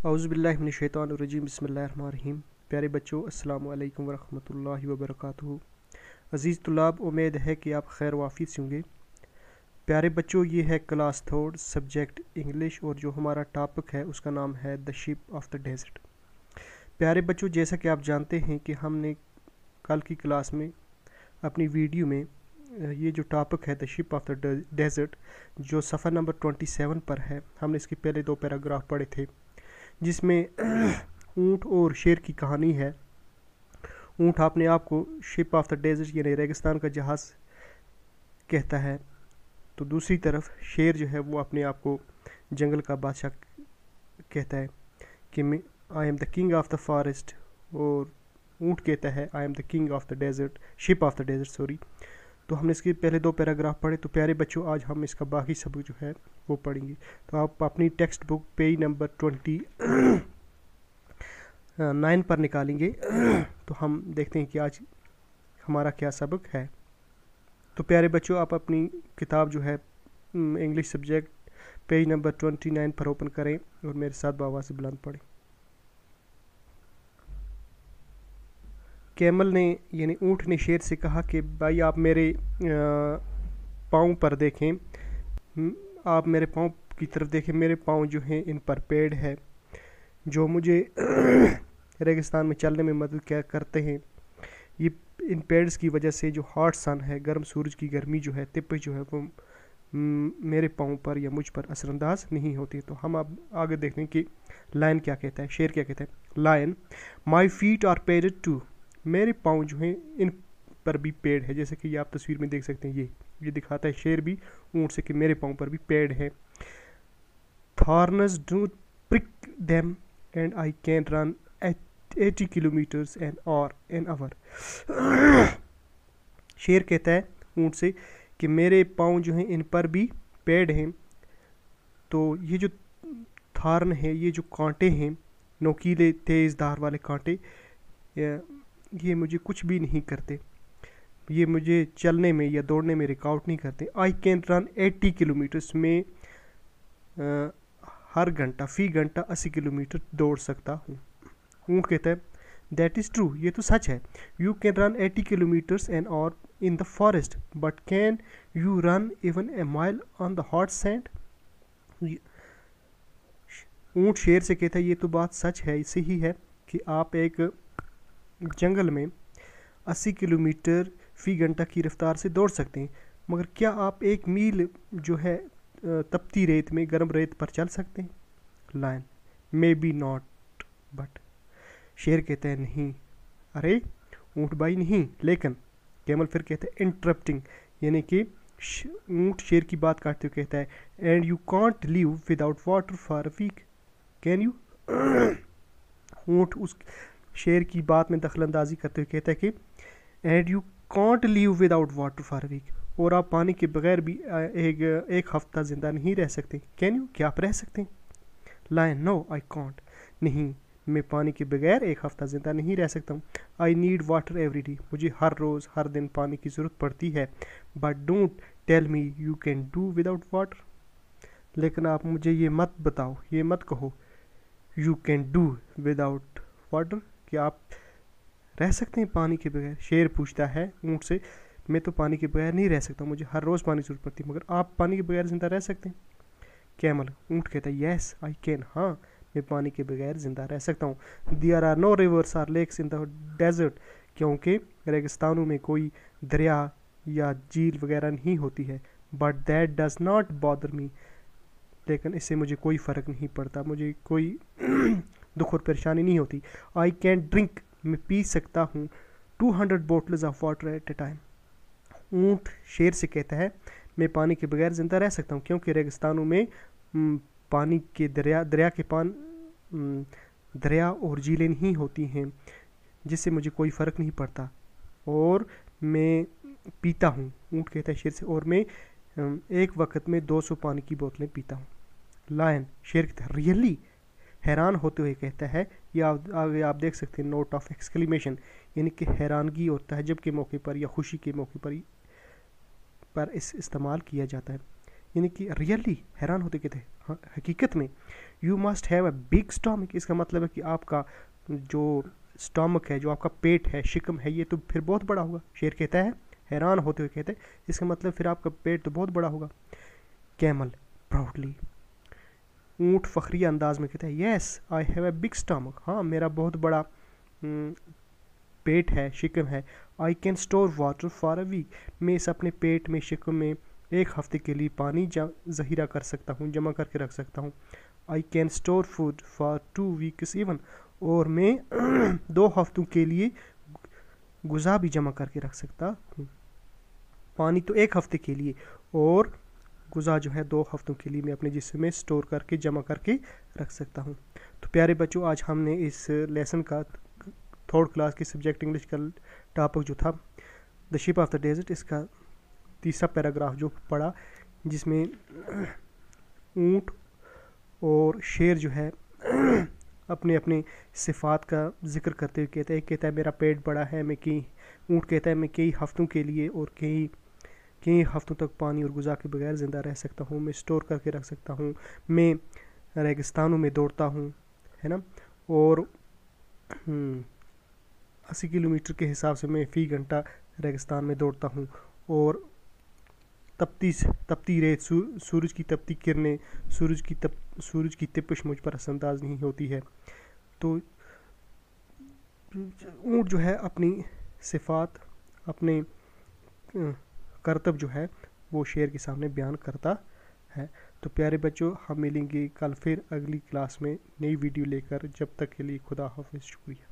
औज़ुबिल्लाहि मिनश्शैतानिर्रजीम बिस्मिल्लाहिर्रहमानिर्रहीम। प्यारे बच्चों, अस्सलामु अलैकुम वरहमतुल्लाहि वबरकातुहू। अज़ीज़ तुलाब, उम्मीद है कि आप खैर वाफिस होंगे। प्यारे बच्चों, ये है क्लास थर्ड सब्जेक्ट इंग्लिश और जो हमारा टॉपिक है उसका नाम है the ship of the desert. प्यारे बच्चों, जैसा कि आप जानते हैं कि हमने कल की क्लास में अपनी वीडियो में ये जो टॉपिक है the ship of the desert, जो सफ़र नंबर 27 पर है, हमने इसके पहले 2 पैराग्राफ पढ़े थे जिसमें ऊँट और शेर की कहानी है। ऊँट अपने आप को शिप ऑफ द डेजर्ट यानी रेगिस्तान का जहाज़ कहता है, तो दूसरी तरफ शेर जो है वो अपने आप को जंगल का बादशाह कहता है कि मैं I am the king of the forest, और ऊँट कहता है I am the king of the desert, ship of the desert sorry. तो हमने इसके पहले 2 पैराग्राफ पढ़े। तो प्यारे बच्चों, आज हम इसका बाकी सबक जो है वो पढ़ेंगे। तो आप अपनी टेक्स्ट बुक पेज नंबर 29 पर निकालेंगे तो हम देखते हैं कि आज हमारा क्या सबक है। तो प्यारे बच्चों, आप अपनी किताब जो है इंग्लिश सब्जेक्ट पेज नंबर 29 पर ओपन करें और मेरे साथ बाबा से बुलंद पढ़ें। कैमल ने यानी ऊँट ने शेर से कहा कि भाई आप मेरे पाँव पर देखें, आप मेरे पाँव की तरफ देखें, मेरे पाँव जो हैं इन पर पेड़ है जो मुझे रेगिस्तान में चलने में मदद क्या करते हैं। ये इन पेड्स की वजह से जो हॉट सन है, गर्म सूरज की गर्मी जो है, तिप जो है वो मेरे पाँव पर या मुझ पर असरअंदाज नहीं होती। तो हम अब आगे देखते हैं कि लायन क्या कहता है, शेर क्या कहता है। Lion, my feet are padded too, मेरे पाँव जो हैं इन पर भी पेड़ है। जैसे कि ये आप तस्वीर में देख सकते हैं, ये दिखाता है शेर भी ऊँट से कि मेरे पाँव पर भी पेड़ है। Thorns do prick them and I can run 80 kilometres an hour. शेर कहता है ऊँट से कि मेरे पाँव जो हैं इन पर भी पेड़ हैं, तो ये जो थार्न है, ये जो कांटे हैं, नोकीले तेज़ धार वाले कांटे, ये मुझे कुछ भी नहीं करते, ये मुझे चलने में या दौड़ने में रुकावट नहीं करते। आई कैन रन 80 किलोमीटर्स में हर घंटा फी घंटा 80 किलोमीटर दौड़ सकता हूँ। ऊँट कहता है दैट इज़ ट्रू, ये तो सच है। You can run 80 kilometres an our in the forest, but can you run even a mile on the hot sand. ऊँट शेर से कहता है ये तो बात सच है, इसे ही है कि आप एक जंगल में 80 किलोमीटर फ़ी घंटा की रफ्तार से दौड़ सकते हैं, मगर क्या आप 1 मील जो है तपती रेत में, गर्म रेत पर चल सकते हैं। Lion, maybe not but, शेर कहते हैं नहीं, अरे ऊँट भाई नहीं, लेकिन। कैमल फिर कहते हैं इंटरप्टिंग, यानी कि ऊँट शेर की बात काटते हुए कहता है and you can't live without water for a week, can you. ऊँट उस शेर की बात में दखलंदाजी करते हुए कहता है कि and you can't live without water for a week, और आप पानी के बगैर भी एक हफ्ता ज़िंदा नहीं रह सकते। कैन यू, क्या आप रह सकते हैं। लायन, नो आई कॉन्ट, नहीं मैं पानी के बगैर एक हफ्ता ज़िंदा नहीं रह सकता हूँ। I need water every day, मुझे हर रोज़ हर दिन पानी की ज़रूरत पड़ती है। But don't tell me you can do without water, लेकिन आप मुझे ये मत बताओ, ये मत कहो you can do without water, कि आप रह सकते हैं पानी के बगैर। शेर पूछता है ऊँट से मैं तो पानी के बगैर नहीं रह सकता, मुझे हर रोज़ पानी की ज़रूरत पड़ती है, मगर आप पानी के बगैर ज़िंदा रह सकते हैं। कैमल, ऊँट कहता है येस आई कैन, हाँ मैं पानी के बगैर ज़िंदा रह सकता हूँ। There are no rivers or lakes in the desert, क्योंकि रेगिस्तानों में कोई दरिया या झील वगैरह नहीं होती है। But that does not bother me, लेकिन इससे मुझे कोई फ़र्क नहीं पड़ता, मुझे कोई दुख और परेशानी नहीं होती। आई कैन ड्रिंक, मैं पी सकता हूँ 200 bottles of water at A time. ऊँट शेर से कहता है मैं पानी के बगैर ज़िंदा रह सकता हूँ, क्योंकि रेगिस्तानों में पानी के दरिया और झीलें नहीं होती हैं, जिससे मुझे कोई फ़र्क नहीं पड़ता, और मैं पीता हूँ। ऊँट कहता है शेर से, और मैं एक वक्त में 200 पानी की बोतलें पीता हूँ। लायन, शेर कहता है रियली, हैरान होते हुए कहता है, ये आगे आप देख सकते हैं नोट ऑफ एक्सक्लेमेशन, यानी कि हैरानगी और तहज्जुब के मौके पर या खुशी के मौके पर इस इस्तेमाल किया जाता है। यानी कि रियली हैरान होते कहते हैं, हाँ हकीकत में। You must have a big stomach, इसका मतलब है कि आपका जो स्टमक है, जो आपका पेट है, शिकम है, ये तो फिर बहुत बड़ा होगा। शेर कहता है, हैरान होते हुए कहते हैं, इसका मतलब फिर आपका पेट तो बहुत बड़ा होगा। कैमल प्राउडली, ऊँट फखरिया अंदाज में कहता है, yes I have a big stomach, हाँ मेरा बहुत बड़ा पेट है, शिकम है। I can store water for a week, मैं इस अपने पेट में, शिकम में एक हफ्ते के लिए पानी ज़ख़ीरा कर सकता हूँ, जमा करके रख सकता हूँ। आई can store food for 2 weeks even, और मैं 2 हफ्तों के लिए गुज़ा भी जमा करके रख सकता हूँ। पानी तो 1 हफ्ते के लिए, और गुज़ा जो है 2 हफ्तों के लिए मैं अपने जिस्म में स्टोर करके जमा करके रख सकता हूँ। तो प्यारे बच्चों, आज हमने इस लेसन का थर्ड क्लास की सब्जेक्ट इंग्लिश का टॉपिक जो था the ship of the desert, इसका तीसरा पैराग्राफ जो पढ़ा, जिसमें ऊँट और शेर जो है अपने अपने सिफ़ात का जिक्र करते हुए कहता है मेरा पेट बड़ा है, मैं कई, ऊँट कहता है मैं कई हफ्तों के लिए और कई हफ्तों तक पानी और गुज़ा के बगैर ज़िंदा रह सकता हूँ, मैं स्टोर करके रख सकता हूँ, मैं रेगिस्तानों में दौड़ता हूँ, है ना, और 80 किलोमीटर के हिसाब से मैं फ़ी घंटा रेगिस्तान में दौड़ता हूँ, और तपती रेत, सूरज की तपती किरणें, सूरज की तपिश मुझ पर असरअंदाज नहीं होती है। तो ऊँट जो है अपनी सिफ़ात, अपने करतब जो है वो शेर के सामने बयान करता है। तो प्यारे बच्चों, हम मिलेंगे कल फिर अगली क्लास में नई वीडियो लेकर। जब तक के लिए खुदा हाफिज़, शुक्रिया।